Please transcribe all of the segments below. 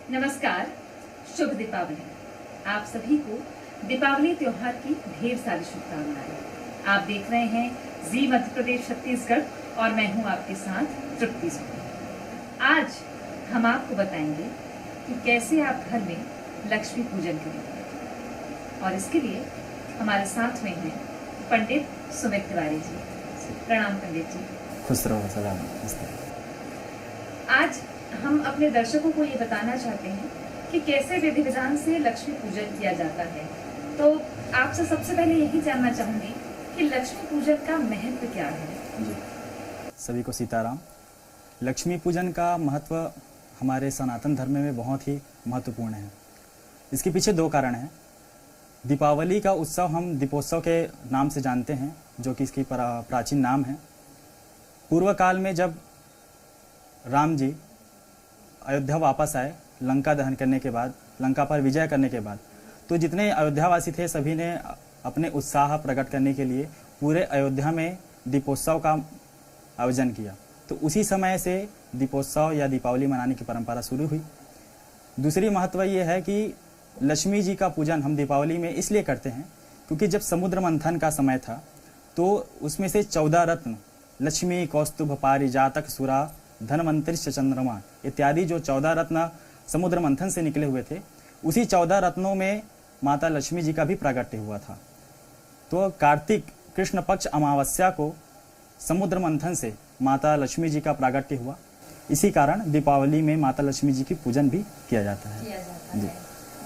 नमस्कार, शुभ दीपावली। आप सभी को दीपावली त्योहार की ढेर सारी शुभकामनाएं। आप देख रहे हैं जी मध्य प्रदेश छत्तीसगढ़ और मैं हूं आपके साथ तृप्ति सोनी। आज हम आपको बताएंगे कि कैसे आप घर में लक्ष्मी पूजन करेंगे और इसके लिए हमारे साथ में हैं पंडित सुमित तिवारी जी। प्रणाम पंडित जी। खुश रहो सदा। आज हम अपने दर्शकों को ये बताना चाहते हैं कि कैसे विधि विधान से लक्ष्मी पूजन किया जाता है। तो आपसे सबसे पहले यही जानना चाहूंगी कि लक्ष्मी पूजन का महत्व क्या है। जी, सभी को सीताराम। लक्ष्मी पूजन का महत्व हमारे सनातन धर्म में बहुत ही महत्वपूर्ण है। इसके पीछे दो कारण हैं। दीपावली का उत्सव हम दीपोत्सव के नाम से जानते हैं, जो कि इसकी प्राचीन नाम है। पूर्व काल में जब राम जी अयोध्या वापस आए, लंका दहन करने के बाद, लंका पर विजय करने के बाद, तो जितने अयोध्यावासी थे सभी ने अपने उत्साह प्रकट करने के लिए पूरे अयोध्या में दीपोत्सव का आयोजन किया। तो उसी समय से दीपोत्सव या दीपावली मनाने की परंपरा शुरू हुई। दूसरी महत्व ये है कि लक्ष्मी जी का पूजन हम दीपावली में इसलिए करते हैं क्योंकि जब समुद्र मंथन का समय था तो उसमें से 14 रत्न, लक्ष्मी, कौस्तुभ, पारिजातक, सुरा, धनवंतरि, चंद्रमा इत्यादि जो 14 रत्न समुद्र मंथन से निकले हुए थे, उसी 14 रत्नों में माता लक्ष्मी जी का भी प्रागट्य हुआ था। तो कार्तिक कृष्ण पक्ष अमावस्या को समुद्र मंथन से माता लक्ष्मी जी का प्रागट्य हुआ। इसी कारण दीपावली में माता लक्ष्मी जी की पूजन भी किया जाता है।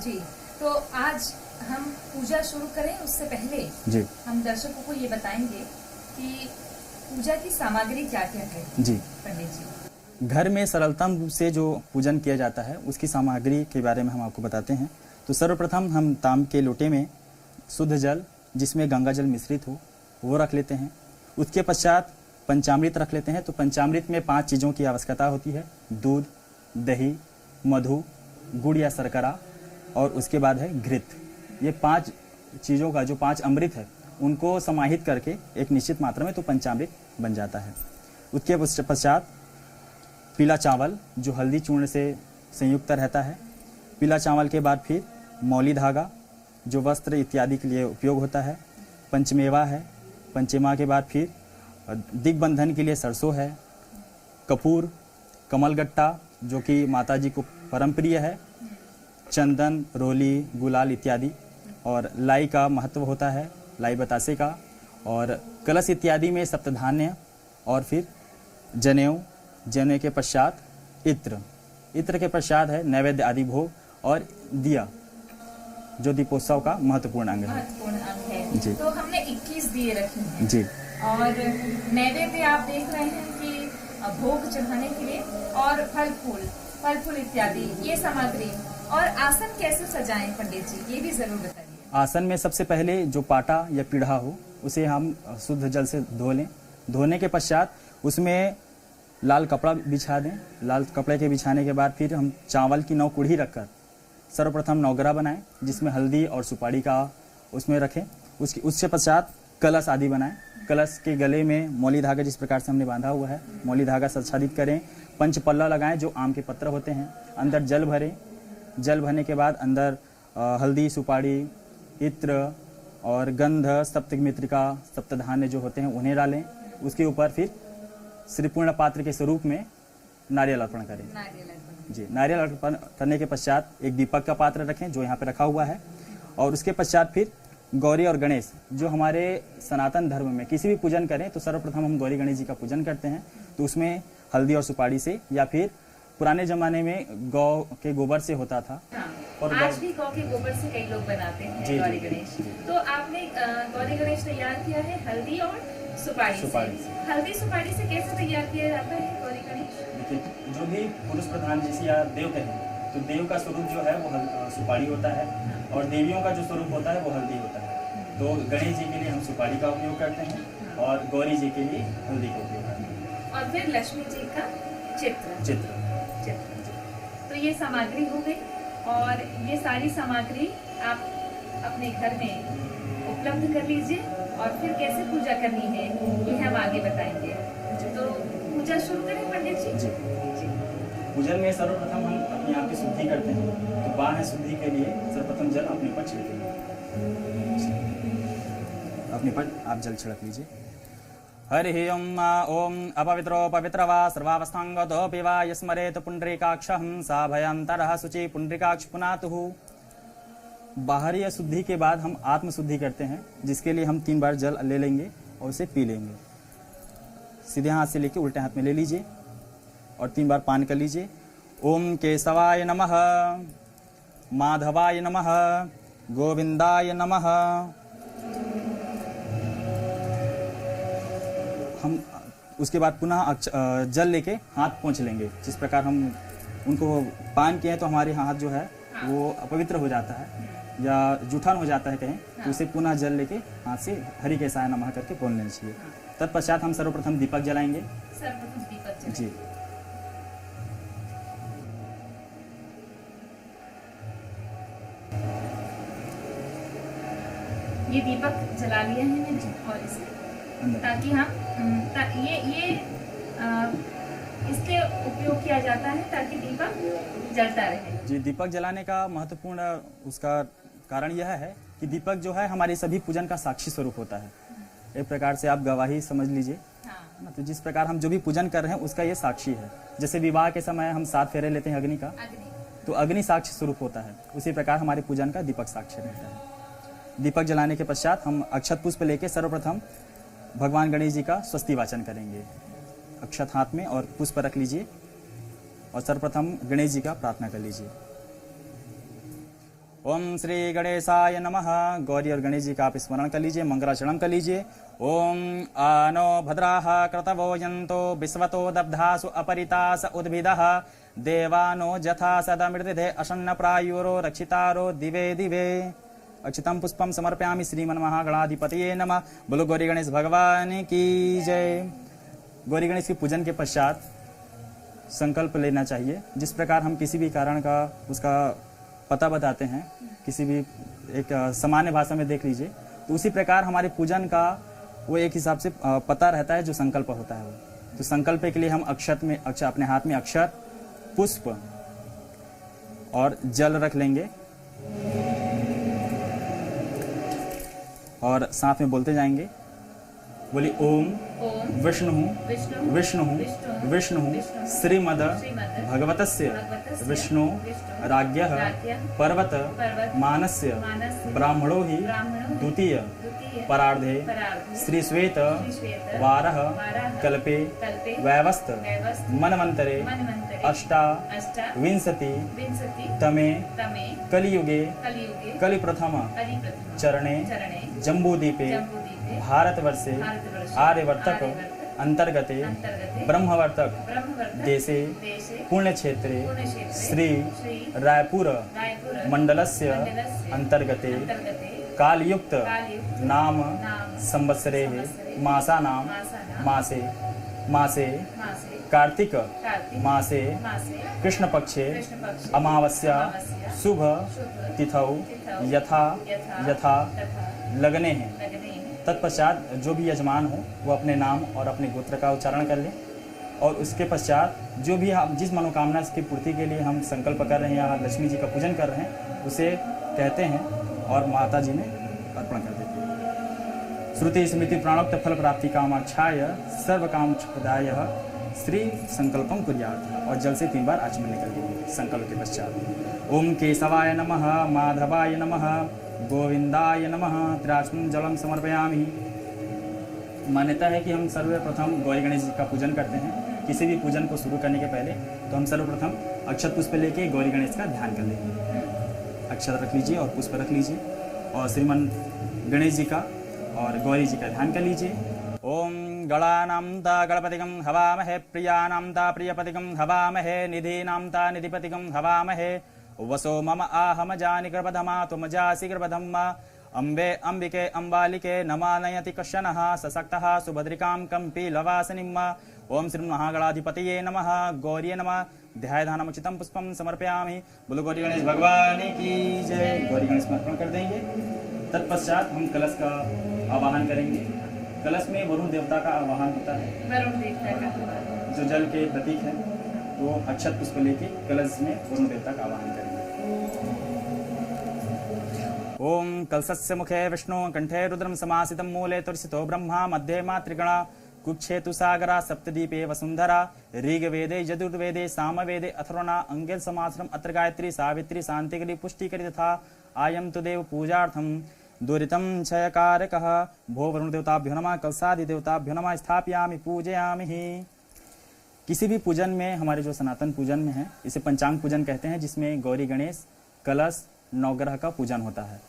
जी, तो आज हम पूजा शुरू करें उससे पहले जी हम दर्शकों को ये बताएंगे कि पूजा की सामग्री क्या क्या है। जी पंडित जी, घर में सरलतम रूप से जो पूजन किया जाता है उसकी सामग्री के बारे में हम आपको बताते हैं। तो सर्वप्रथम हम तांब के लोटे में शुद्ध जल, जिसमें गंगा जल मिश्रित हो, वो रख लेते हैं। उसके पश्चात पंचामृत रख लेते हैं। तो पंचामृत में 5 चीज़ों की आवश्यकता होती है: दूध, दही, मधु, गुड़ या शर्करा, और उसके बाद है घृत। ये 5 चीज़ों का जो 5 अमृत है उनको समाहित करके एक निश्चित मात्रा में तो पंचामृत बन जाता है। उसके पश्चात पीला चावल जो हल्दी चूर्ण से संयुक्त रहता है। पीला चावल के बाद फिर मौली धागा जो वस्त्र इत्यादि के लिए उपयोग होता है। पंचमेवा है। पंचमेवा के बाद फिर दिग्बंधन के लिए सरसों है। कपूर, कमलगट्टा जो कि माता जी को परम प्रिय है। चंदन, रोली, गुलाल इत्यादि, और लाई का महत्व होता है, लाई बतासे का, और कलश इत्यादि में सप्तधान्य, और फिर जनेऊ, जनेऊ के पश्चात इत्र, इत्र के पश्चात है नैवेद्य आदि भोग, और दिया जो दीपोत्सव का महत्वपूर्ण अंग है। जी, तो हमने 21 दिए रखे हैं जी, और नैवेद्य आप देख रहे हैं कि भोग चढ़ाने के लिए, और फल फूल इत्यादि ये सामग्री। और आसन कैसे सजाएं पंडित जी, ये भी जरूर बताइए। आसन में सबसे पहले जो पाटा या पीढ़ा हो उसे हम शुद्ध जल से धो लें। धोने के पश्चात उसमें लाल कपड़ा बिछा दें। लाल कपड़े के बिछाने के बाद फिर हम चावल की 9 कुढ़ी रखकर सर्वप्रथम नौगरा बनाएं, जिसमें हल्दी और सुपारी का उसमें रखें। उसके पश्चात कलश आदि बनाएं। कलश के गले में मौली धागा जिस प्रकार से हमने बांधा हुआ है, मौली धागा संसाधित करें। पंचपल्ला लगाएं जो आम के पत्र होते हैं। अंदर जल भरें। जल भरने के बाद अंदर हल्दी, सुपारी, इत्र और गंध, सप्तमित्रिका, सप्तधान्य जो होते हैं उन्हें डालें। उसके ऊपर फिर श्री पूर्ण पात्र के स्वरूप में नारियल अर्पण करें। जी, नारियल अर्पण करने के पश्चात एक दीपक का पात्र रखें जो यहाँ पे रखा हुआ है। और उसके पश्चात फिर गौरी और गणेश, जो हमारे सनातन धर्म में किसी भी पूजन करें तो सर्वप्रथम हम गौरी गणेश जी का पूजन करते हैं। तो उसमें हल्दी और सुपारी से, या फिर पुराने जमाने में गौ के गोबर से होता था। और आज भी गौ के गोबर से कई लोग बनाते हैं गौरी गणेश। तो आपने गौरी गणेश तैयार किया है हल्दी और सुपारी से। हल्दी सुपारी से कैसे तैयार किया जाता है गौरी गणेश? देखिए, जो भी पुरुष प्रधान जैसे या देव कहें तो देव का स्वरूप जो है वो सुपारी होता है, और देवियों का जो स्वरूप होता है वो हल्दी होता है। तो गणेश जी के लिए हम सुपारी का उपयोग करते हैं और गौरी जी के लिए हल्दी का उपयोग करते हैं। और फिर लक्ष्मी जी का चित्र। तो ये सामग्री हो गई, और ये सारी सामग्री आप अपने घर में उपलब्ध कर लीजिए। और फिर कैसे पूजा करनी है ये हम आगे बताएंगे। तो पूजा शुरू करें पंडित जी। पूजन में सर्वप्रथम हम अपने आप की शुद्धि करते करते हैं तो बाह्य शुद्धि के लिए सर्वप्रथम जल अपने पर छिड़केंगे। अपने पर आप जल छिड़क लीजिए। हरि ओम अपवित्रो पवित्र वा सर्वावस्थांगतोऽपि वा यस्मरेत पुंडरीकाक्षं सा भयंतरः शुचि पुंडरीकाक्ष पुनातुः। बाहरी शुद्धि के बाद हम आत्म शुद्धि करते हैं, जिसके लिए हम 3 बार जल ले लेंगे और उसे पी लेंगे। सीधे हाथ से लेके उल्टे हाथ में ले लीजिए और 3 बार पान कर लीजिए। ओम केशवाय नमः, माधवाय नमः, गोविंदाय नमः। हम उसके बाद पुनः जल लेके हाथ पोंछ लेंगे। जिस प्रकार हम उनको पान किए तो हमारे हाथ जो है वो अपवित्र हो जाता है या जूठान हो जाता है कहीं, तो उसे पुनः जल लेके हाथ से हरि केशाय नमः करके बोल लेना चाहिए। तत्पश्चात हम सर्वप्रथम दीपक जलाएंगे। सर्वप्रथम दीपक जलाएंगे। जी। ये दीपक जला लिया है मैंने और इसे ताकि हम ये इसलिए उपयोग किया जाता है ताकि दीपक जलता रहे। जी, दीपक जलाने का महत्वपूर्ण उसका कारण यह है कि दीपक जो है हमारे सभी पूजन का साक्षी स्वरूप होता है। एक प्रकार से आप गवाही समझ लीजिए। हाँ। तो जिस प्रकार हम जो भी पूजन कर रहे हैं उसका ये साक्षी है। जैसे विवाह के समय हम 7 फेरे लेते हैं अग्नि का, तो अग्नि साक्ष्य स्वरूप होता है, उसी प्रकार हमारे पूजन का दीपक साक्ष्य रहता है। दीपक जलाने के पश्चात हम अक्षत पुष्प लेके सर्वप्रथम भगवान गणेश जी का स्वस्ति वाचन करेंगे। अक्षत हाथ में और पुष्प रख लीजिए और सर्वप्रथम गणेश जी का प्रार्थना कर लीजिए। ओम श्री गणेशाय नमः। गौरी और गणेश जी का आप स्मरण कर लीजिए, मंगलाचरण कर लीजिए। ओम आनो भद्राः क्रतवो यन्तो विश्वतो दब्धासु अपरितास उद्भिदः देवानो जथा सदमृतिधे असन्न प्रायुरो रक्षितारो दिवे दिवे। अक्षितम पुष्पम समर्पयामि श्रीमन्महागणाधिपतये नमः। बोलो गौरी गणेश भगवान की जय। गौरी गणेश के पूजन के पश्चात संकल्प लेना चाहिए। जिस प्रकार हम किसी भी कारण का उसका पता बताते हैं, किसी भी एक सामान्य भाषा में देख लीजिए, तो उसी प्रकार हमारे पूजन का वो एक हिसाब से पता रहता है जो संकल्प होता है वो। तो संकल्प के लिए हम अक्षत में अपने हाथ में अक्षत, पुष्प और जल रख लेंगे और साथ में बोलते जाएंगे। बोली ओम विष्णु विष्णु विष्णु श्रीमद भगवतस्य विष्णु राज्ञः पर्वत मानस्य ब्राह्मणो हि द्वितीय परार्धे श्री श्वेत वारः कल्पे वैवस्त मनवंतरे अष्टाविंशति तमे कलियुगे कलिप्रथम चरणे जम्बूदीपे भारतवर्षे आर्यवर्तक अंतर्गते ब्रह्मवर्तक देशे पुण्यक्षेत्रे श्री रायपुर मंडलस्य अंतर्गते कालयुक्त नाम संवत्सरे मासानां मासे कार्तिक मासे कृष्णपक्षे अमावस्या शुभ तिथौ यथा लगने हैं। तत्पश्चात जो भी यजमान हो वो अपने नाम और अपने गोत्र का उच्चारण कर ले और उसके पश्चात जो भी हम जिस मनोकामना की पूर्ति के लिए हम संकल्प कर रहे हैं या लक्ष्मी जी का पूजन कर रहे हैं उसे कहते हैं और माता जी में अर्पण कर देते हैं। श्रुति स्मृति प्राणोक्त फल प्राप्ति कामाक्षाय सर्व काम प्रदाय श्री संकल्पम कुर्यात्। और जल से 3 बार आचमन कर देंगे संकल्प के पश्चात। ओम केशवाय नमः, माधवाय नमः, गोविंदाय नमः। त्रिआचमन जलम समर्पयामि। मान्यता है कि हम सर्वप्रथम गौरी गणेश जी का पूजन करते हैं। किसी भी पूजन को शुरू करने के पहले तो हम सर्वप्रथम अक्षत पुष्प लेके गौरी गणेश का ध्यान कर लेंगे। अक्षत रख लीजिए और पुष्प रख लीजिए और श्रीमन गणेश जी का और गौरी जी का ध्यान कर लीजिए। ओम गणानां ता गणपतिगं हवामहे, प्रियाणां ता प्रियपतिगं हवामहे, निधीनां ता निधिपतिगं हवामहे। वसो मम आहम जानि गर्भधमा तुम जासि गर्भधम्मा। अम्बे अंबिके अम्बालिके नमानयति कश्चनः सशक्तः सुभद्रिकां कंपी लवासनिम्मा। ओम श्री महागणाधिपतये नमः। गौरी नमः। ध्यायधानमुचितं पुष्पं समर्पयामि। बोलो गौरी गणेश भगवान की जय। गौरी गणेश में अर्पण कर देंगे। तत्पश्चात हम कलश का आवाहन करेंगे। कलश में वरुण देवता का आवाहन होता है, वरुण देवता का जो जल के प्रतीक है। तो अक्षत पुष्प लेके कलश में वरुण देवता का आवाहन करेंगे। ओम कलशस्य मुखे विष्णु कंठे रुद्रम समासितं मूले तुलसितो ब्रह्मा मध्ये मातृगणा कुक्षेतु सागरा सप्तदीपे वसुंधरा ऋग्वेदे यजुर्वेदे सामवेदे अथर्वणा अंगेल समाश्रम अत्र गायत्री सावित्री शांतिकरी पुष्टिकरी तथा आयम तु देव पूजार्थम दुरितं क्षयकारकः भो वरुण देवताभ्यो नमः कलशादि देवताभ्यो नमः स्थापयामि पूजयामि ही। किसी भी पूजन में हमारे जो सनातन पूजन में है इसे पंचांग पूजन कहते हैं, जिसमें गौरी गणेश कलश नवग्रह का पूजन होता है।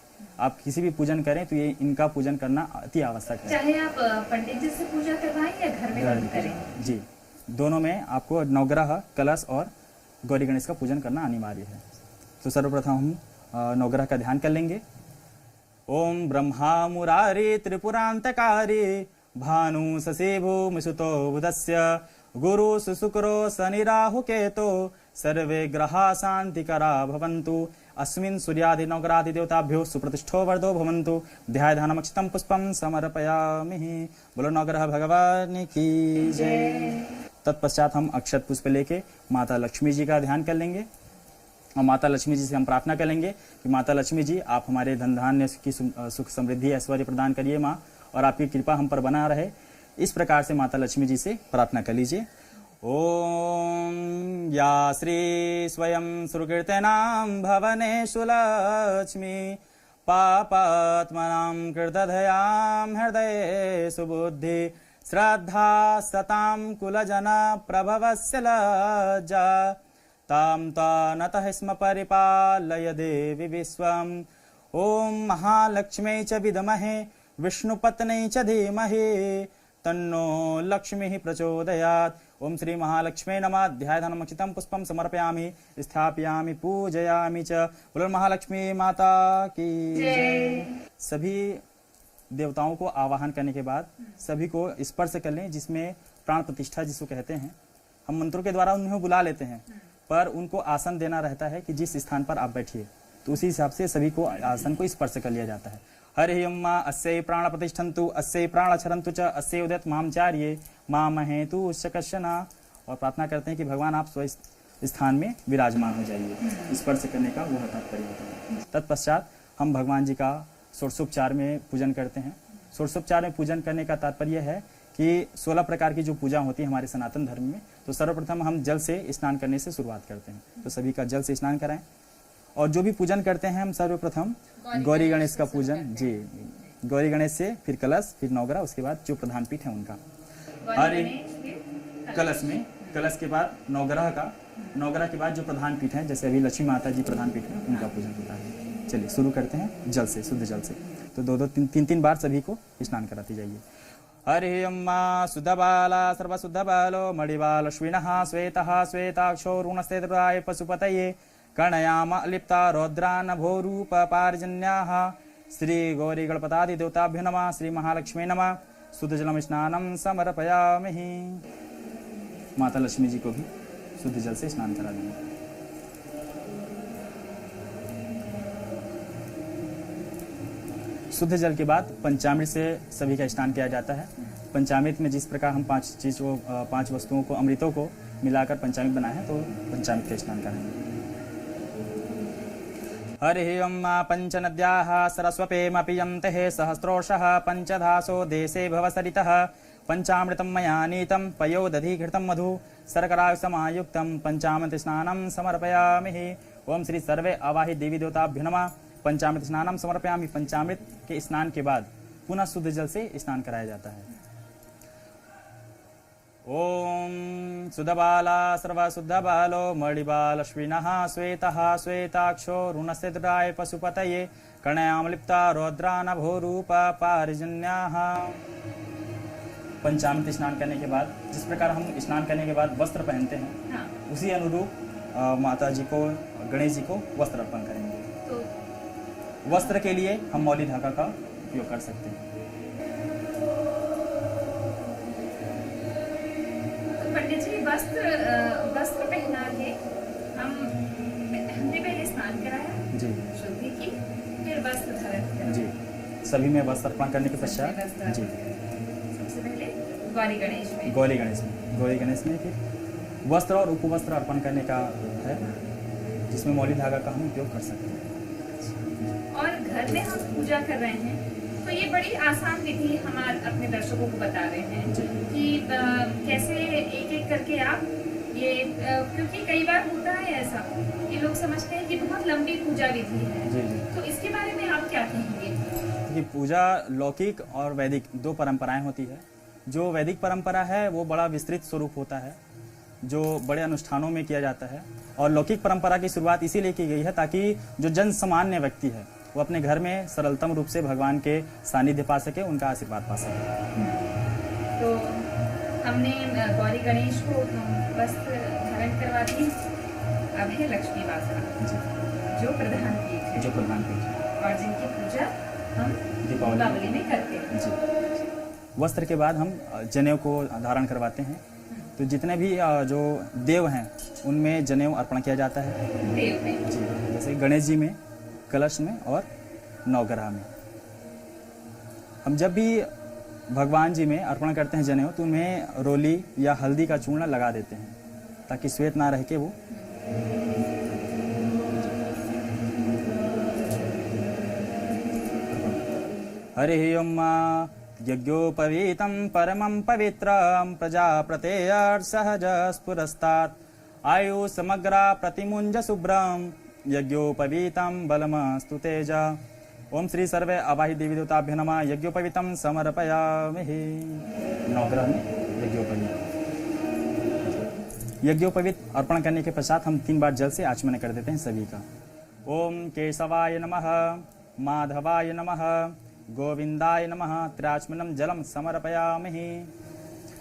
आप किसी भी पूजन करें तो ये इनका पूजन करना अति आवश्यक है। चाहे आप पंडित जी से पूजा करवाएं या घर में हम करें। जी, दोनों में आपको नवग्रह कलश और गौरी गणेश का पूजन करना अनिवार्य है। तो सर्वप्रथम हम नवग्रह का ध्यान कर लेंगे। ओम ब्रह्मा मुरारी त्रिपुरांतकारी भानु शशि भूमिसुतो बुधस्य गुरु शुक्रो शनि राहु केतो सर्वे ग्रहा शांतिकरा भवन्तु अस्मिन् सूर्यादि नवग्रहादि देवताभ्यो सुप्रतिष्ठो वर्धो भवन्तु ध्यायानमक्षतं पुष्पं समर्पयामि। बोलो नवग्रह भगवान की जय। तत्पश्चात हम अक्षत पुष्प लेके माता लक्ष्मी जी का ध्यान कर लेंगे और माता लक्ष्मी जी से हम प्रार्थना करेंगे कि माता लक्ष्मी जी आप हमारे धन धान्य की सुख समृद्धि ऐश्वर्य प्रदान करिए माँ, और आपकी कृपा हम पर बना रहे। इस प्रकार से माता लक्ष्मी जी से प्रार्थना कर लीजिए। ओम या श्री स्वयं सुकृतनां भवनेषु लक्ष्मी पापात्मनां कृतधयां हृदये सुबुद्धि श्रद्धा सतां कुलजना प्रभवस्य लज्जा तां तानतः स्म परिपालय देवी विश्वम्। ओम महालक्ष्मी च विद्महे विष्णुपत्नी च धीमहि तन्नो लक्ष्मी प्रचोदयात्। ओम श्री महालक्ष्मी नमः ध्यायानमक्षितं पुष्पं समर्पयामि स्थापयामि पूजयामि च। बोलो महालक्ष्मी माता की जय। सभी देवताओं को आवाहन करने के बाद सभी को स्पर्श कर लें, जिसमें प्राण प्रतिष्ठा जिसको कहते हैं। हम मंत्रों के द्वारा उन्हें बुला लेते हैं, पर उनको आसन देना रहता है कि जिस स्थान पर आप बैठिए, तो उसी हिसाब से सभी को आसन को स्पर्श कर लिया जाता है। हरि ओम मां अस्यै प्राण प्रतिष्ठन्तु अस्यै प्राण क्षरन्तु च अस्यै उदयत मामचार्ये मामहे तु शकशना। और प्रार्थना करते हैं कि भगवान आप स्व स्थान में विराजमान हो जाइए। स्पर्श करने का वह तात्पर्य होता है। तत्पश्चात हम भगवान जी का षोडशोपचार में पूजन करते हैं। षोडशोपचार में पूजन करने का तात्पर्य है कि 16 प्रकार की जो पूजा होती है हमारे सनातन धर्म में, तो सर्वप्रथम हम जल से स्नान करने से शुरुआत करते हैं। तो सभी का जल से स्नान कराएं। और जो भी पूजन करते हैं हम सर्वप्रथम गौरी गणेश का पूजन, जी, गौरी गणेश से फिर कलश, फिर नवग्रह, उसके बाद जो प्रधान पीठ है उनका, और कलश में, कलश के बाद नवग्रह का, नवग्रह के बाद जो प्रधान पीठ है, जैसे अभी लक्ष्मी माता जी प्रधान पीठ है, उनका पूजन होता है। चलिए शुरू करते हैं जल से, शुद्ध जल से। तो 2-2, 3-3 बार सभी को स्नान कराती जाइए। हरि ओम शुद्धबाला सर्वशुद्धबालो मणिबालश्विनः श्वेतः श्वेताक्षो ऋणस्तेतृराय पशुपतये कणयाम लिप्ता रौद्रान भोरूप पार्जन्याः श्री गौरी गणपतादि देवताभ्यो नमः श्री महालक्ष्मी नमः शुद्ध जलम स्नानम समर्पयामि। माता लक्ष्मी जी को भी शुद्ध जल से स्नान करा देंगे। शुद्ध जल के बाद पंचामृत से सभी का स्नान किया जाता है। पंचामृत में जिस प्रकार हम 5 वस्तुओं को, अमृतों को मिलाकर पंचामृत बनाए हैं, तो पंचामृत का स्नान कराएंगे। हरि ओम पंचनद्याः सरस्वपेमपि यन्ते सहस्रोषः पंचधासो देशे भवसरितः पंचामृतं मया नीतं पयोदधि घृतं मधु शर्करा समायुक्तं पंचामृत स्नानं समर्पयामि। ओम श्री सर्वे आवाहित देवी देवताभ्यो नमः पंचामृत स्नानं समर्पयामि। पंचामृत के स्नान के बाद पुनः शुद्ध जल से स्नान कराया जाता है। ओम शुद्धबाला सर्वशुद्धबालो मणिबालश्विनः श्वेतः श्वेताक्षो ऋणस्तेतृराय पशुपतये कणयामलिप्ता रौद्रानभोरूप पारिजन्याः। पंचामृत स्नान करने के बाद जिस प्रकार हम स्नान करने के बाद वस्त्र पहनते हैं, हाँ, उसी अनुरूप माता जी को, गणेश जी को वस्त्र अर्पण करेंगे। तो वस्त्र के लिए हम मौली धागा का उपयोग कर सकते हैं। पंडित जी वस्त्र पहना के हमने पहले स्नान कराया, जी, शुद्धि की, फिर वस्त्र धारण किया, जी, सभी में वस्त्र अर्पण करने के पश्चात, जी, सबसे पहले गौरी गणेश में, गौरी गणेश में फिर वस्त्र और उपवस्त्र अर्पण करने का है, जिसमें मौली धागा का हम उपयोग कर सकते हैं। और घर में हम पूजा कर रहे हैं तो ये बड़ी आसान विधि हमारे अपने दर्शकों को बता रहे हैं कि कैसे एक एक करके आप ये क्योंकि कई बार होता है ऐसा कि लोग समझते हैं कि बहुत लंबी पूजा विधि है। जी। तो इसके बारे में आप क्या कहेंगे? कि पूजा लौकिक और वैदिक दो परंपराएं होती है। जो वैदिक परंपरा है वो बड़ा विस्तृत स्वरूप होता है, जो बड़े अनुष्ठानों में किया जाता है, और लौकिक परंपरा की शुरुआत इसीलिए की गई है ताकि जो जन सामान्य व्यक्ति है वो अपने घर में सरलतम रूप से भगवान के सानिध्य पा सके, उनका आशीर्वाद पा सके। तो हमने गौरी गणेश को वस्त्र धारण करवा दी, अब है लक्ष्मी माता जो प्रधान पीठ है, और जिनकी पूजा हम दीपावली में करते हैं। जी। वस्त्र के बाद हम जनेऊ को धारण करवाते हैं। तो जितने भी जो देव हैं उनमें जनेऊ अर्पण किया जाता है। देव में जी, जैसे गणेश जी में, कलश में और नवग्रह में। हम जब भी भगवान जी में अर्पण करते हैं जनेऊ तो उनमें रोली या हल्दी का चूर्ण लगा देते हैं ताकि श्वेत ना रह के वो। हरि ओम यज्ञोपवीतं परमं पवित्रं प्रजापतेर्सहज स्फुरस्तात् आयु समग्रा प्रतिमुंज शुभ्रं यज्ञोपवीतं बलमस्तु तेज। ओम श्री सर्वे अवाहि देवी देवताभ्यो नमः। यज्ञोपवीतं समर्पयामि। नवग्रह में यज्ञोपवीत। यज्ञोपवीत अर्पण करने के पश्चात हम 3 बार जल से आचमन कर देते हैं सभी का। ओम केशवाय नमः, माधवाय नमः, गोविंदाय नमः, त्र्याचमनम जलम समर्पयामि।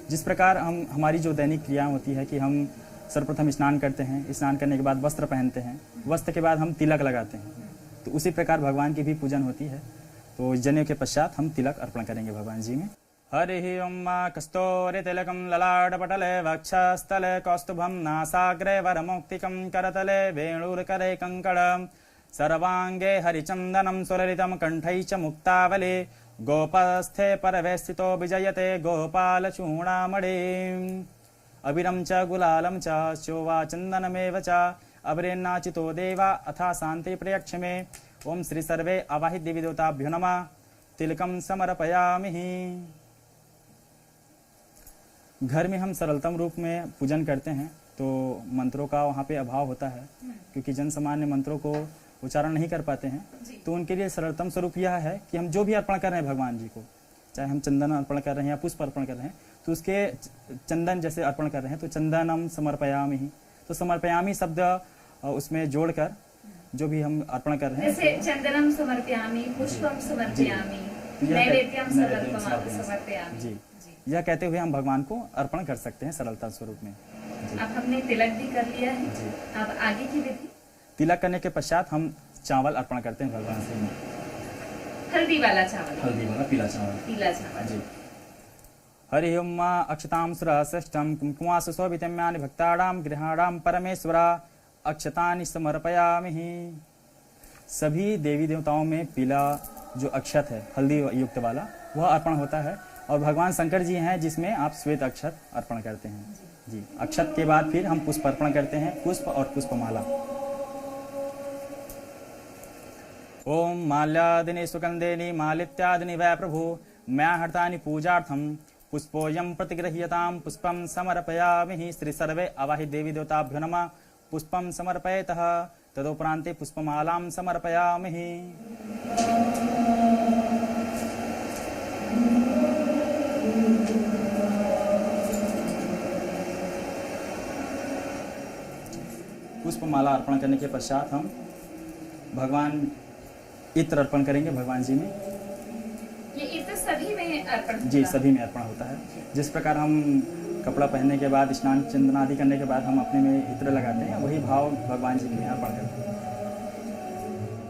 जिस प्रकार हम हमारी जो दैनिक क्रियाएं होती है कि हम सर्वप्रथम स्नान करते हैं, स्नान करने के बाद वस्त्र पहनते हैं, वस्त्र के बाद हम तिलक लगाते हैं, तो उसी प्रकार भगवान की भी पूजन होती है। तो जनेऊ के पश्चात हम तिलक अर्पण करेंगे भगवान जी में। हरि ओम कस्तूरि तिलकम ललाटपटले वक्षस्थले कौस्तुभम नासाग्रे वरमौक्तिकं करतले वेणुर्करे कंकणं सर्वांगे हरिचंदनं सुललितं कंठै च मुक्तावले गोपस्थे परवेस्थितो विजयते गोपालचूडामणिम् अभिरं च गुलालं च शोभा चंदनमेव च अभिरेन्नाचितो देवा अथा शांति प्रयक्षमे। ओम श्री सर्वे आवाहित देवी देवताभ्यो नमः। तिलकम समर्पयामि। घर में हम सरलतम रूप में पूजन करते हैं तो मंत्रों का वहाँ पे अभाव होता है, क्योंकि जन सामान्य मंत्रों को उच्चारण नहीं कर पाते हैं। तो उनके लिए सरलतम स्वरूप यह है कि हम जो भी अर्पण कर रहे हैं भगवान जी को, चाहे हम चंदन अर्पण कर रहे हैं या पुष्प अर्पण कर रहे हैं, तो उसके चंदन जैसे अर्पण कर रहे हैं तो चंदनम समर्पयामि। तो समर्पयामि शब्द उसमें जोड़कर जो भी हम अर्पण कर रहे हैं, जैसे चंदनम समर्पयामि, पुष्पम समर्पयामि, नैवेद्यम समर्पयामि। जी, यह कहते हुए हम भगवान को अर्पण कर सकते हैं सरलता स्वरूप में। अब हमने तिलक भी कर लिया है, अब आगे की विधि। तिलक करने के पश्चात हम चावल अर्पण करते हैं भगवान से। हल्दी वाला चावल, हल्दी वाला पीला चावल। पीला चावल जी। हरि ओम अक्षतां सुरश्रेष्ठं कुंकुमासु शोभितम्यानि भक्तानां गृहाणां परमेश्वरा अक्षतानि समर्पयामि। सभी देवी देवताओं में पीला जो अक्षत है हल्दी युक्त वाला वह अर्पण होता है, और भगवान शंकर जी हैं जिसमें आप श्वेत अक्षत अर्पण करते हैं। जी, अक्षत के बाद फिर हम पुष्प अर्पण करते हैं, पुष्प और पुष्पमाला। ओम माल्यादिनी सुगंधेनि मालित्यादिनि वै प्रभु मया हर्तानि पूजार्थं पुष्पोऽयं प्रतिगृह्यतां पुष्पं समर्पयामि। श्री सर्वे आवाहित देवी देवताभ्यो नमः। पुष्पं समर्पयतः तदुपरान्ते पुष्पमालां समर्पयामि। पुष्पमाला अर्पण करने के पश्चात हम भगवान इत्र अर्पण करेंगे भगवान जी में। ये इत्र सभी में अर्पण होता है? जी, सभी में अर्पण होता है। जिस प्रकार हम कपड़ा पहनने के बाद स्नान चंदन आदि करने के बाद हम अपने में इत्र लगाते हैं, वही भाव भगवान जी में अर्पण करते हैं।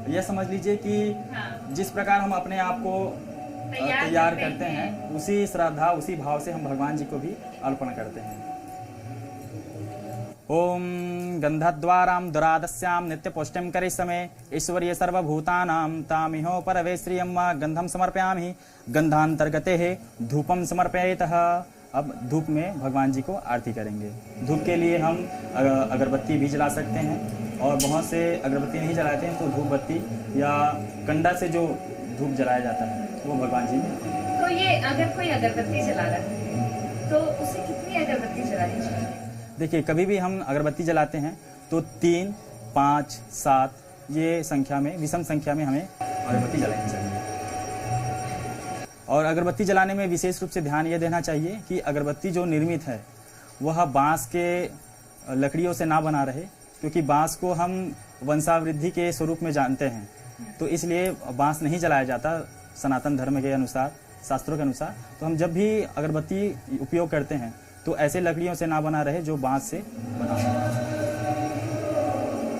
यह समझ लीजिए कि जिस प्रकार हम अपने आप को तैयार करते हैं, उसी श्रद्धा उसी भाव से हम भगवान जी को भी अर्पण करते हैं। ओम गंधद्वारां दुरादस्यां नित्यपुष्टिं करिष्ये ईश्वर्य सर्वभूतानां तामिहो परवेश्रियं गंधं समर्पयामि। गंधांतर्गते धूपं समर्पयेतः अब धूप में भगवान जी को आरती करेंगे। धूप के लिए हम अगरबत्ती भी जला सकते हैं, और बहुत से अगरबत्ती नहीं जलाते हैं तो धूप बत्ती या कंडा से जो धूप जलाया जाता है वो भगवान जी में। तो ये अगर कोई अगरबत्ती जला रहा है तो उसे कितनी अगरबत्ती जलानी चाहिए? देखिए, कभी भी हम अगरबत्ती जलाते हैं तो 3, 5, 7 ये संख्या में, विषम संख्या में हमें अगरबत्ती जलानी चाहिए। और अगरबत्ती जलाने में विशेष रूप से ध्यान ये देना चाहिए कि अगरबत्ती जो निर्मित है वह बांस के लकड़ियों से ना बना रहे, क्योंकि बांस को हम वंशावृद्धि के स्वरूप में जानते हैं, तो इसलिए बांस नहीं जलाया जाता सनातन धर्म के अनुसार, शास्त्रों के अनुसार। तो हम जब भी अगरबत्ती उपयोग करते हैं तो ऐसे लकड़ियों से ना बना रहे जो बांस से बना हो।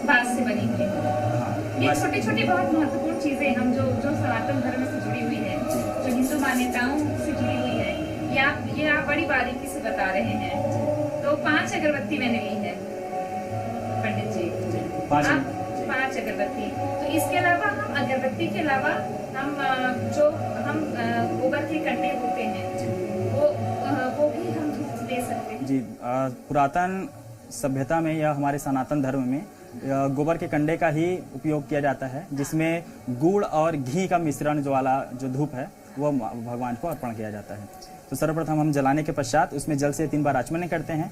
बांस से बनी हुई। हाँ, ये छोटी छोटी बहुत महत्वपूर्ण चीजें हम जो सनातन धर्म से जुड़ी हुई है, जो हिंदू मान्यताओं से जुड़ी हुई है, ये आप बड़ी बारीकी से बता रहे हैं। तो 5 अगरबत्ती मैंने ली है पंडित जी, 5 अगरबत्ती। तो इसके अलावा हम अगरबत्ती के अलावा हम गोबर के कंडे होते हैं वो भी हम धूप दे सकते हैं। जी, पुरातन सभ्यता में या हमारे सनातन धर्म में गोबर के कंडे का ही उपयोग किया जाता है, जिसमें गुड़ और घी का मिश्रण जो वाला जो धूप है वो भगवान को अर्पण किया जाता है। तो सर्वप्रथम हम जलाने के पश्चात उसमें जल से 3 बार आचमन करते हैं।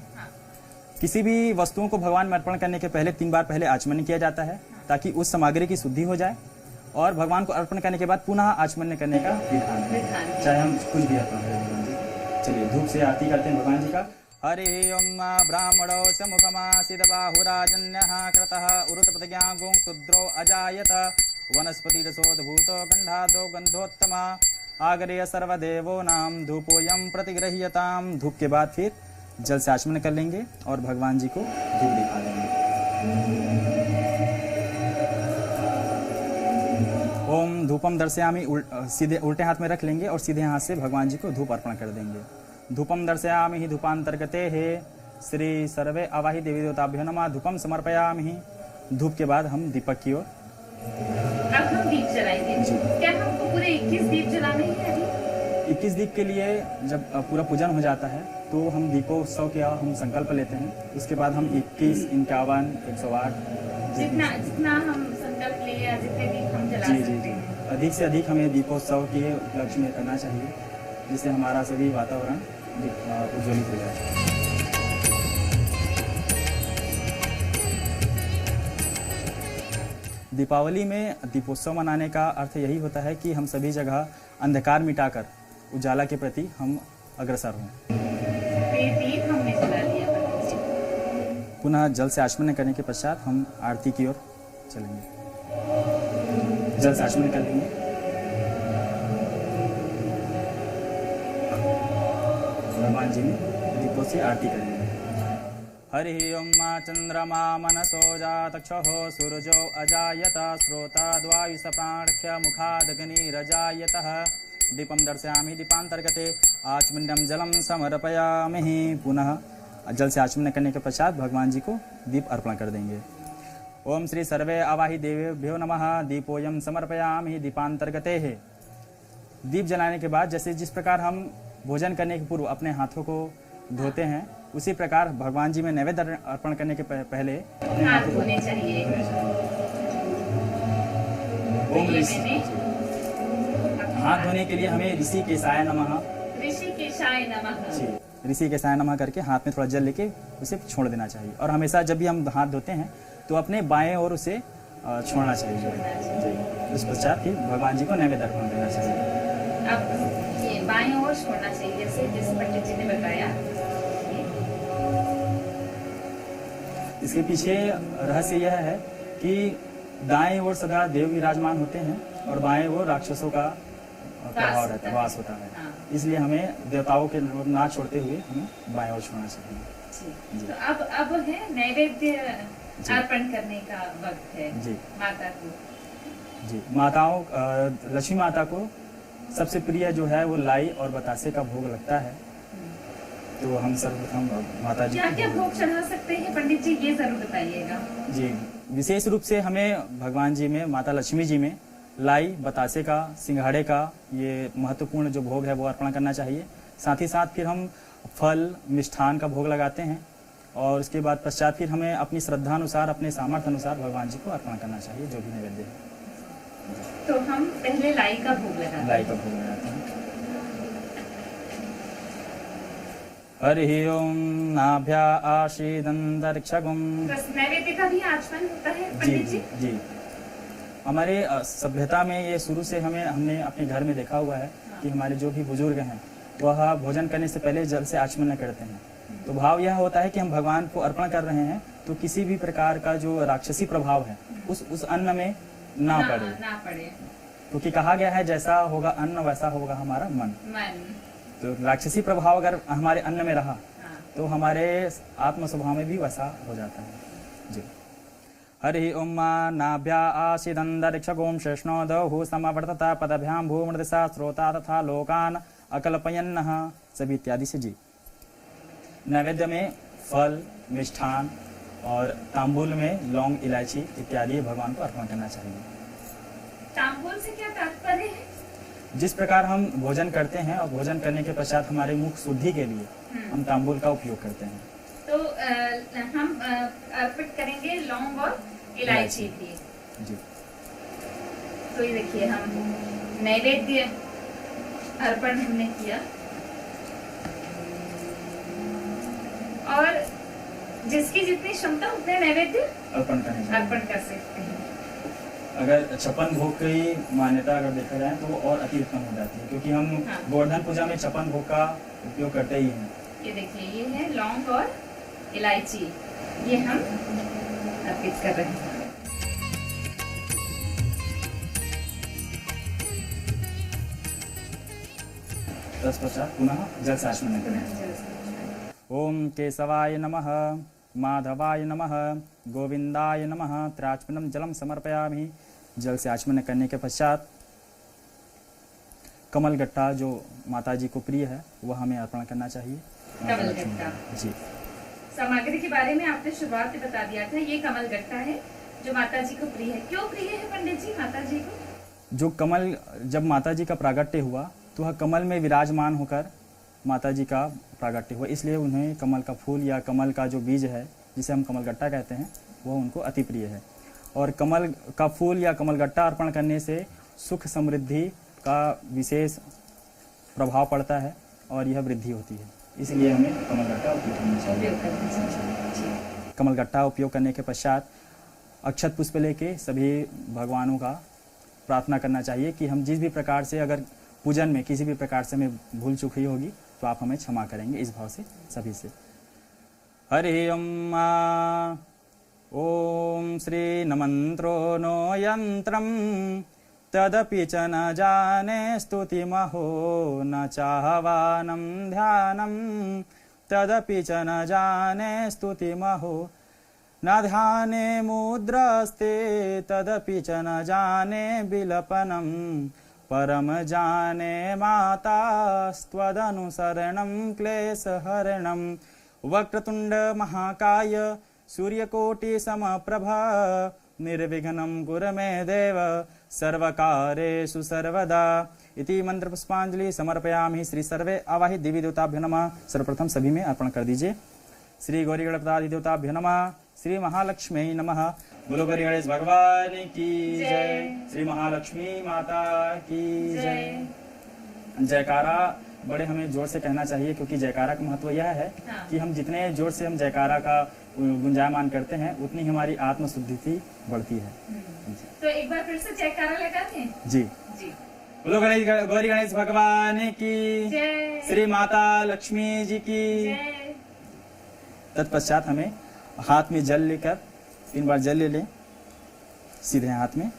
किसी भी वस्तुओं को भगवान में अर्पण करने के पहले 3 बार पहले आचमन किया जाता है, ताकि उस सामग्री की शुद्धि हो जाए, और भगवान को अर्पण करने के बाद पुनः आचमन करने का विधान है, चाहे हम कुछ भी अर्पण करें भगवान जी। चलिए धूप से आरती करते हैं भगवान जी का। हरि ओम ब्राह्मणो समुखमासीद बाहुराजन्यः कृतः उरुतप्रतिज्ञा गुं शूद्रो अजायत वनस्पतिरसोद्भूतो गन्धादो गन्धोत्तमा आगरेय सर्वदेवो नाम धूपोयम प्रतिगृह्यताम। धूप के बाद फिर जल से आचमन कर लेंगे और भगवान जी को धूप दिखा देंगे। ओम धूपम दर्शयामि, सीधे उल्टे हाथ में रख लेंगे और सीधे हाथ से भगवान जी को धूप अर्पण कर देंगे। धूपम दर्शयामि ही धूपांतर्गते है श्री सर्वे अवाहि देवी देवताभ्यो नमः। धूपम समर्पयामि ही। धूप के बाद हम दीपक की ओर अब हम दीप जलाएंगे। क्या हमको पूरे 21 दीप जलाने हैं अभी? 21 दीप के लिए जब पूरा पूजन हो जाता है तो हम दीपोत्सव का हम संकल्प लेते हैं। उसके बाद हम 21, 51, 108 जितना हम संकल्प ले या जितने दीप हम जला सकते हैं, अधिक से अधिक हमें दीपोत्सव के उपलक्ष्य में करना चाहिए, जिससे हमारा सभी वातावरण उज्ज्वलित हो जाए। दीपावली में दीपोत्सव मनाने का अर्थ यही होता है कि हम सभी जगह अंधकार मिटाकर उजाला के प्रति हम अग्रसर हों। दीप हमने जला लिया। पुनः जल से आचमन करने के पश्चात हम आरती की ओर चलेंगे। जल से आचमन कर लेंगे। भगवान जी में दीपों से आरती करेंगे। हरि ओम चंद्रमा मनसो जातक्षः सूरजो अजायत श्रोता द्वायुष प्राणख्य मुखादग्निरजायतः। दीपम दर्शयामि दीपांतर्गते आचमन्यम जलम समर्पयामि। पुनः जल से आचमन करने के पश्चात भगवान जी को दीप अर्पण कर देंगे। ओम श्री सर्वे अवाहि देवेभ्यो नमः। दीपोयम समर्पयामि दीपांतर्गते है। दीप जलाने के बाद जैसे जिस प्रकार हम भोजन करने के पूर्व अपने हाथों को धोते हैं, उसी प्रकार भगवान जी में नैवेद्य अर्पण करने के पहले हाथ धोने चाहिए। हाथ धोने के लिए हमें ऋषि केशाय नमः, ऋषि केशाय नमः करके हाथ में थोड़ा जल लेके उसे छोड़ देना चाहिए। और हमेशा जब भी हम हाथ धोते हैं तो अपने बाएं ओर उसे छोड़ना चाहिए। उस पश्चात ही भगवान जी को नैवेद्य अर्पण देना चाहिए। अब ये बाएं ओर छोड़ना चाहिए, जैसे पंडित जी ने बताया। इसके पीछे रहस्य यह है कि दाएं ओर सदा देव विराजमान होते हैं और बाएं ओर राक्षसों का प्रभाव रहता है, वास होता है। इसलिए हमें देवताओं के ना छोड़ते हुए हमें बाएं ओर छोड़ना चाहिए। तो अब है नैवेद्य अर्पण करने का वक्त है। जी माता को, जी माताओं लक्ष्मी माता को सबसे प्रिय जो है वो लाई और बतासे का भोग लगता है। तो हम सर्वप्रथम माता जी क्या भोग चढ़ा सकते हैं पंडित जी, ये जरूर बताइएगा। जी विशेष रूप से हमें भगवान जी में, माता लक्ष्मी जी में लाई, बतासे का, सिंघाड़े का ये महत्वपूर्ण जो भोग है वो अर्पण करना चाहिए। साथ ही साथ फिर हम फल मिष्ठान का भोग लगाते हैं और उसके बाद पश्चात फिर हमें अपनी श्रद्धा अनुसार अपने सामर्थ्य अनुसार भगवान जी को अर्पण करना चाहिए जो भी नैवेद्य है। तो हम पहले लाई का भोग लगाते हैं। लाई का भोग लगाते हैं। हरि ओम नाभ्या आशीदंतरिक्षगुम। नैवेद्य का भी आचमन होता है जी पंडित जी जी? जी। हमारे सभ्यता में ये शुरू से हमने अपने घर में देखा हुआ है कि हमारे जो भी बुजुर्ग हैं वह भोजन करने से पहले जल से आचमन करते हैं। तो भाव यह होता है कि हम भगवान को अर्पण कर रहे हैं तो किसी भी प्रकार का जो राक्षसी प्रभाव है उस अन्न में ना पड़े, क्योंकि कहा गया है जैसा होगा अन्न वैसा होगा हमारा मन। तो राक्षसी प्रभाव अगर हमारे अन्न में रहा तो हमारे आत्म स्वभाव में भी वैसा हो जाता है। जी। हरि ओम नाभ्या आशीदंतरिक्षगोम शेषणोदहु समवर्तता पदभ्याम भूमृदसा श्रोता तथा लोकान अकल्पयन्नः सभी इत्यादि से। जी। नैवेद्य में फल मिष्ठान और तांबूल में लौंग इलायची इत्यादि भगवान को अर्पण करना चाहिए। तांबूल से क्या तात्पर्य है? जिस प्रकार हम भोजन करते हैं और भोजन करने के पश्चात हमारे मुख शुद्धि के लिए हम तांबूल का उपयोग करते हैं। तो हम अर्पित करेंगे लौंग और इलायची भी। जी। तो ये देखिए हम नैवेद्य अर्पण हमने किया और जिसकी जितनी क्षमता उतने नैवेद्य अर्पण कर सकते हैं। अगर 56 भोग की मान्यता अगर देखा जाए तो और अति उत्तम हो जाती है, क्योंकि हम गोवर्धन पूजा में 56 भोग का उपयोग करते ही हैं। ये देखिए ये है लौंग और इलायची, ये हम अर्पित कर रहे हैं। तत्पश्चात पुनः जल से आचमन करें। ओम केशवाय नमः, माधवाय नमः, गोविंदाय नमः। त्राचमनम जलम समर्पयामि। जल से आचमन करने के पश्चात कमल गट्टा जो माता जी को प्रिय है वह हमें अर्पण करना चाहिए। कमल गट्टा जी। सामग्री के बारे में आपने शुरुआत में बता दिया था, ये कमल गट्टा है जो माता जी को प्रिय है। क्यों प्रिय है पंडित जी माता जी को? जो कमल जब माता जी का प्रागट्य हुआ तो वह कमल में विराजमान होकर माता जी का प्रागट्य हुआ, इसलिए उन्हें कमल का फूल या कमल का जो बीज है जिसे हम कमल गट्टा कहते हैं वह उनको अति प्रिय है। और कमल का फूल या कमल गट्टा अर्पण करने से सुख समृद्धि का विशेष प्रभाव पड़ता है और यह वृद्धि होती है, इसलिए हमें कमल गट्टा उपयोग करना चाहिए। कमल गट्टा उपयोग करने के पश्चात अक्षत पुष्प लेके सभी भगवानों का प्रार्थना करना चाहिए कि हम जिस भी प्रकार से अगर पूजन में किसी भी प्रकार से हमें भूल चूक हुई होगी तो आप हमें क्षमा करेंगे, इस भाव से सभी से। हरि ओम श्री नमंत्रो नो यंत्रम तदपि च न जाने स्तुतिमहो न चाहवानं ध्यानं तदपि च न जाने स्तुतिमहो न ध्याने मुद्रास्ते तदपि च न जाने विलपनं परम जाने मातास्त्वदनुसरणं क्लेशहरणं वक्रतुंड महाकाय सूर्यकोटि समप्रभा निर्विघ्नं कुरु मे देव सर्वकारेषु सर्वदा इति मंत्र पुष्पांजलि समर्पयामि। श्री सर्वे आवाहित देवी देवताभ्यो नमः। सर्वप्रथम सभी में अर्पण कर दीजिए। श्री गौरी गणपति देवताभ्यो नमः। श्री महालक्ष्मी नमः। बोलो गौरी गणेश भगवान की जय। श्री महालक्ष्मी माता की जय। जयकारा बड़े हमें जोर से कहना चाहिए, क्योंकि जयकारा का महत्व यह है कि हम जितने जोर से हम जयकारा का गुंजायमान करते हैं उतनी हमारी आत्म शुद्धि बढ़ती है। तो एक बार फिर से जयकारा लगाते हैं। जी जी। बोलो गौरी गणेश भगवान की जय। श्री माता लक्ष्मी जी की जय। तत्पश्चात हमें हाथ में जल लेकर 3 बार जल ले लें सीधे हाथ में,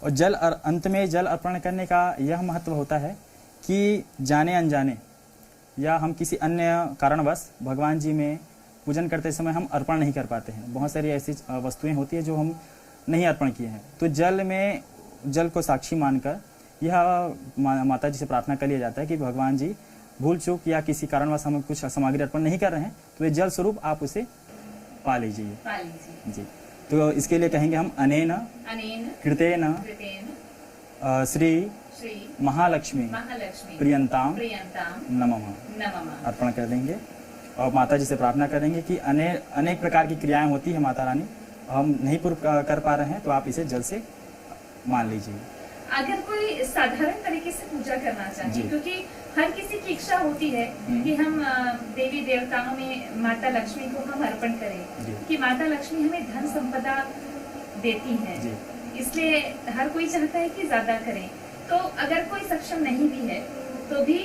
और जल अंत में जल अर्पण करने का यह महत्व होता है कि जाने अनजाने या हम किसी अन्य कारणवश भगवान जी में पूजन करते समय हम अर्पण नहीं कर पाते हैं। बहुत सारी ऐसी वस्तुएं होती है जो हम नहीं अर्पण किए हैं, तो जल को साक्षी मानकर यह माता जी से प्रार्थना कर लिया जाता है कि भगवान जी भूल चूक या किसी कारणवश हम कुछ सामग्री अर्पण नहीं कर रहे हैं तो ये जल स्वरूप आप उसे पा लीजिए जी। तो इसके लिए कहेंगे हम अनेन कृतेन श्री श्री महालक्ष्मी महालक्ष्मी प्रियंताम प्रियंताम नमः नमः अर्पण कर देंगे और माता जी से प्रार्थना करेंगे कि अनेक प्रकार की क्रियाएं होती है माता रानी, हम नहीं पूर्ण कर पा रहे हैं तो आप इसे जल्द से मान लीजिए। अगर कोई साधारण तरीके से पूजा करना चाहे, जी। क्योंकि हर किसी की इच्छा होती है कि हम देवी देवताओं में माता लक्ष्मी को हम अर्पण करें, जी। कि माता लक्ष्मी हमें धन संपदा देती हैं, जी। इसलिए हर कोई चाहता है कि ज्यादा करें। तो अगर कोई सक्षम नहीं भी है तो भी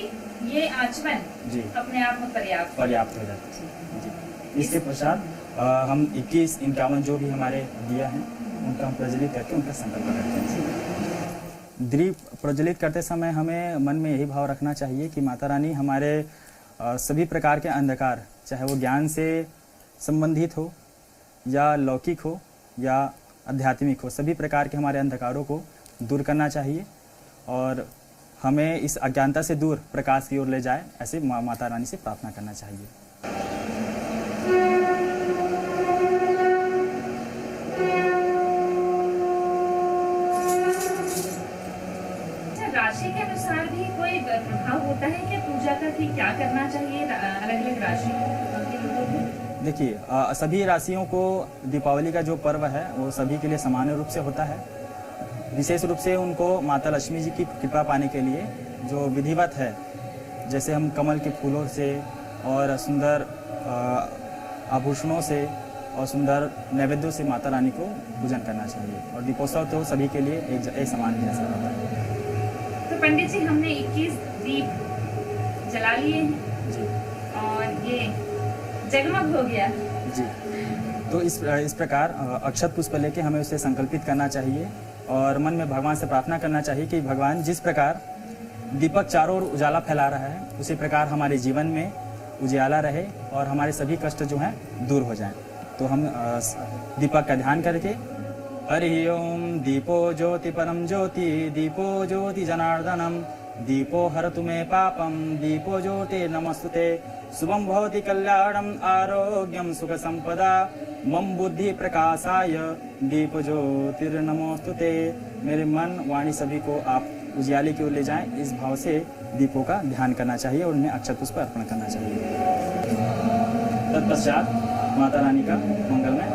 ये आचमन जी अपने आप में पर्याप्त हो जाता है। जी। इसके पश्चात हम 21-51 जो भी हमारे दिया है उनका हम प्रज्वलित करके उनका संकल्प करते हैं। दीप प्रज्वलित करते समय हमें मन में यही भाव रखना चाहिए कि माता रानी हमारे सभी प्रकार के अंधकार, चाहे वो ज्ञान से संबंधित हो या लौकिक हो या आध्यात्मिक हो, सभी प्रकार के हमारे अंधकारों को दूर करना चाहिए और हमें इस अज्ञानता से दूर प्रकाश की ओर ले जाए, ऐसे माता रानी से प्रार्थना करना चाहिए। राशि के अनुसार भी कोई प्रभाव होता है कि पूजा का कि क्या करना चाहिए अलग अलग राशि के लोगों को? देखिए, सभी राशियों को दीपावली का जो पर्व है वो सभी के लिए समान रूप से होता है। विशेष रूप से उनको माता लक्ष्मी जी की कृपा पाने के लिए जो विधिवत है, जैसे हम कमल के फूलों से और सुंदर आभूषणों से और सुंदर नैवेद्यों से माता रानी को पूजन करना चाहिए। और दीपोत्सव तो सभी के लिए एक समान जैसा होता है। तो पंडित जी, हमने 21 दीप जला लिए हैं जी और ये जगमग हो गया जी। तो इस प्रकार अक्षत पुष्प लेके हमें उसे संकल्पित करना चाहिए और मन में भगवान से प्रार्थना करना चाहिए कि भगवान जिस प्रकार दीपक चारों ओर उजाला फैला रहा है उसी प्रकार हमारे जीवन में उजाला रहे और हमारे सभी कष्ट जो हैं दूर हो जाएं। तो हम दीपक का ध्यान करके हरि ओम दीपो ज्योति परम ज्योति दीपो ज्योति जनार्दनम दीपो हरतु मे पापम दीपो ज्योति नमस्तुते शुभम भवति कल्याणम आरोग्यम सुख संपदा मम बुद्धि प्रकाशाय दीप ज्योतिर्नमोस्तुते। मेरे मन वाणी सभी को आप उजियाले की ओर ले जाएं, इस भाव से दीपों का ध्यान करना चाहिए और उन्हें अक्षत पुष्प अर्पण करना चाहिए। तत्पश्चात माता रानी का मंगलमय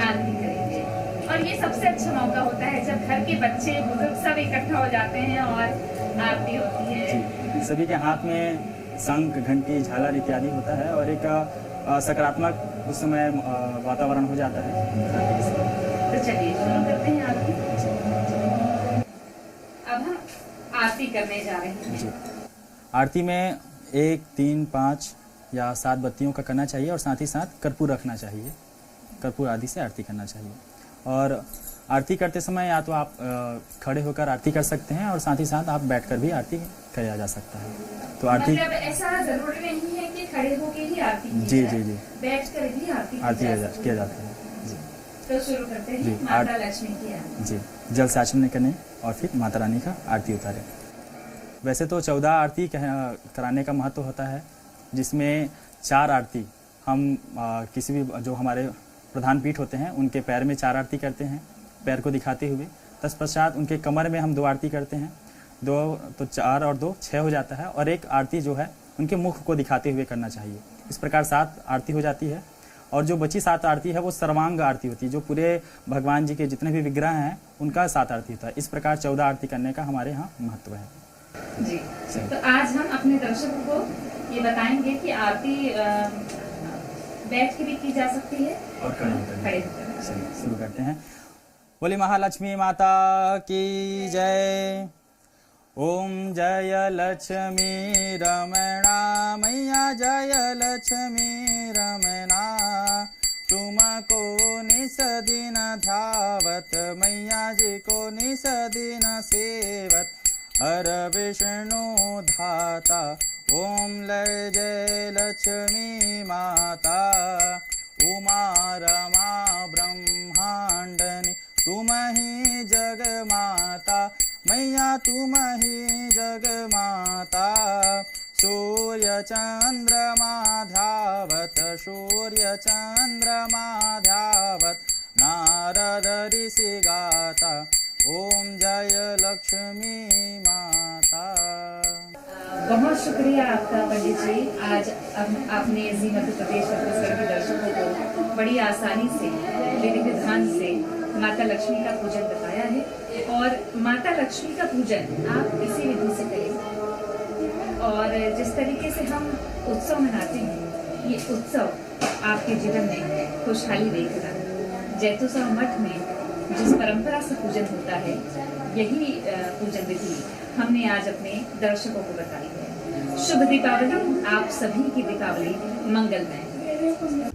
आरती करेंगे। और ये सबसे अच्छा मौका होता है जब घर के बच्चे बुजुर्ग सब इकट्ठा हो जाते हैं और आरती होती है। सभी के हाथ में शंख, घंटी, झालर इत्यादि होता है और एक सकारात्मक उस समय वातावरण हो जाता है। तो चलिए शुरू करते हैं आरती। अब हम आरती करने जा रहे हैं। जी। आरती में 1, 3, 5 या 7 बत्तियों का करना चाहिए और साथ ही साथ कर्पूर रखना चाहिए। कर्पूर आदि से आरती करना चाहिए। और आरती करते समय या तो आप खड़े होकर आरती कर सकते हैं और साथ ही साथ आप बैठकर भी आरती किया जा सकता है। तो आरती मतलब ऐसा जरूरी नहीं है कि खड़े होकर ही आरती की जी जाए, जी जी बैठकर भी आरती किया जाता है। जी। तो शुरू करते हैं जी, माता लक्ष्मी की आरती। जी, जल से आचमन करने और फिर माता रानी का आरती उतारें। वैसे तो 14 आरती कराने का महत्व होता है, जिसमें 4 आरती हम किसी भी जो हमारे प्रधान पीठ होते हैं उनके पैर में 4 आरती करते हैं, पैर को दिखाते हुए। तत्पश्चात उनके कमर में हम 2 आरती करते हैं। 2 तो 4 और 2 6 हो जाता है और एक आरती जो है उनके मुख को दिखाते हुए करना चाहिए। इस प्रकार 7 आरती हो जाती है। और जो बची 7 आरती है वो सर्वांग आरती होती है, जो पूरे भगवान जी के जितने भी विग्रह हैं उनका 7 आरती होता है। इस प्रकार 14 आरती करने का हमारे यहाँ महत्व है। जी। तो आज हम अपने दर्शकों को ये बताएंगे कि आरती बैठ के भी की जा सकती है और खड़े होकर। शुरू करते हैं। बोली महालक्ष्मी माता की जय। ओम जय लक्ष्मी रमणा मैया जय लक्ष्मी रमणा तुमको निस दिन धावत मैया जी को निस दिन सेवत हर विष्णु धाता ओम जय लक्ष्मी माता उमा रमा ब्रह्मांडनि तुम ही जग माता मैया तुम ही जग माता। सूर्य चंद्रमा ध्यावत सूर्य चंद्रमा ध्यावत नारद ऋषि गाता ओम जय लक्ष्मी माता। बहुत शुक्रिया आपका पंडित जी। आज आपने जी मध्य प्रदेश छत्तीसगढ़ के दर्शकों को बड़ी आसानी से विधि विधान से माता लक्ष्मी का पूजन बताया है। और माता लक्ष्मी का पूजन आप इसी विधि से करें। और जिस तरीके से हम उत्सव मनाते हैं, ये उत्सव आपके जीवन में खुशहाली लेकर आए। जैतूसा मठ में जिस परंपरा से पूजन होता है, यही पूजन विधि हमने आज अपने दर्शकों को बताई है। शुभ दीपावली। आप सभी की दीपावली मंगलमय।